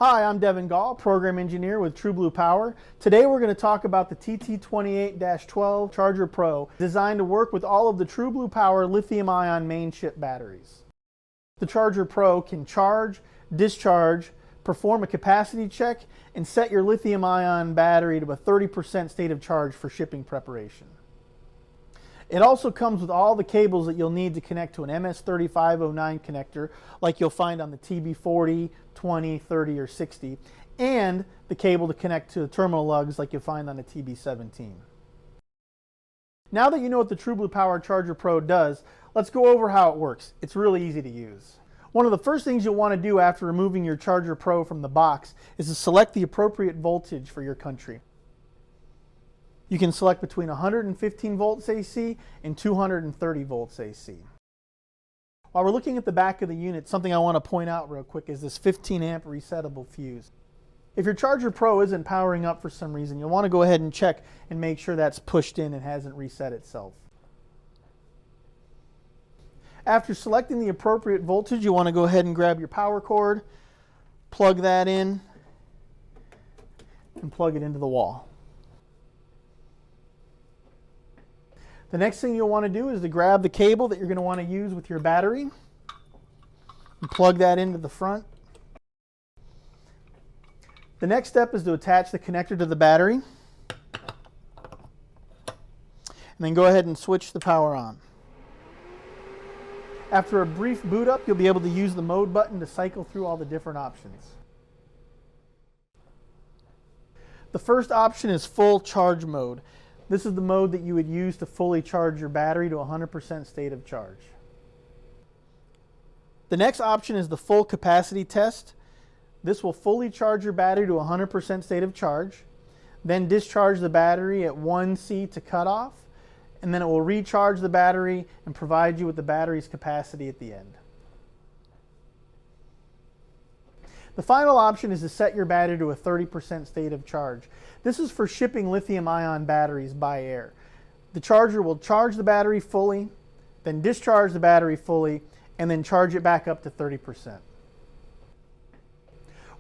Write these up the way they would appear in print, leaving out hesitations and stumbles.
Hi, I'm Devin Gall, Program Engineer with TrueBlue Power. Today we're going to talk about the TT28-12 Charger Pro, designed to work with all of the TrueBlue Power lithium-ion main chip batteries. The Charger Pro can charge, discharge, perform a capacity check, and set your lithium-ion battery to a 30% state of charge for shipping preparation. It also comes with all the cables that you'll need to connect to an MS3509 connector like you'll find on the TB40, 20, 30, or 60, and the cable to connect to the terminal lugs like you'll find on the TB17. Now that you know what the TrueBlue Power Charger Pro does, let's go over how it works. It's really easy to use. One of the first things you'll want to do after removing your Charger Pro from the box is to select the appropriate voltage for your country. You can select between 115 volts AC and 230 volts AC. While we're looking at the back of the unit, something I want to point out real quick is this 15 amp resettable fuse. If your Charger Pro isn't powering up for some reason, you'll want to go ahead and check and make sure that's pushed in and hasn't reset itself. After selecting the appropriate voltage, you want to go ahead and grab your power cord, plug that in, and plug it into the wall. The next thing you'll want to do is to grab the cable that you're going to want to use with your battery and plug that into the front. The next step is to attach the connector to the battery and then go ahead and switch the power on. After a brief boot up, you'll be able to use the mode button to cycle through all the different options. The first option is full charge mode. This is the mode that you would use to fully charge your battery to 100% state of charge. The next option is the full capacity test. This will fully charge your battery to 100% state of charge, then discharge the battery at 1C to cutoff, and then it will recharge the battery and provide you with the battery's capacity at the end. The final option is to set your battery to a 30% state of charge. This is for shipping lithium-ion batteries by air. The charger will charge the battery fully, then discharge the battery fully, and then charge it back up to 30%.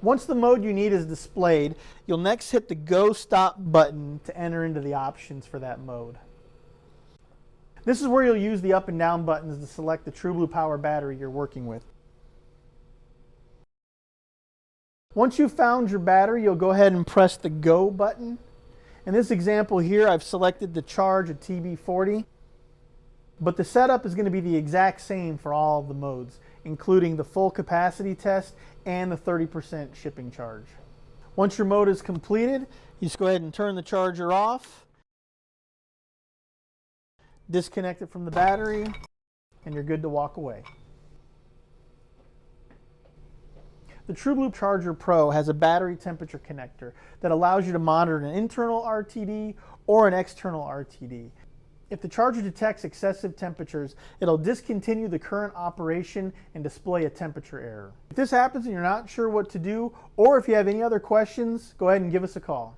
Once the mode you need is displayed, you'll next hit the Go Stop button to enter into the options for that mode. This is where you'll use the up and down buttons to select the TrueBlue Power battery you're working with. Once you've found your battery, you'll go ahead and press the Go button. In this example here, I've selected to charge a TB40, but the setup is going to be the exact same for all of the modes, including the full capacity test and the 30% shipping charge. Once your mode is completed, you just go ahead and turn the charger off, disconnect it from the battery, and you're good to walk away. The TrueBlue Charger Pro has a battery temperature connector that allows you to monitor an internal RTD or an external RTD. If the charger detects excessive temperatures, it'll discontinue the current operation and display a temperature error. If this happens and you're not sure what to do, or if you have any other questions, go ahead and give us a call.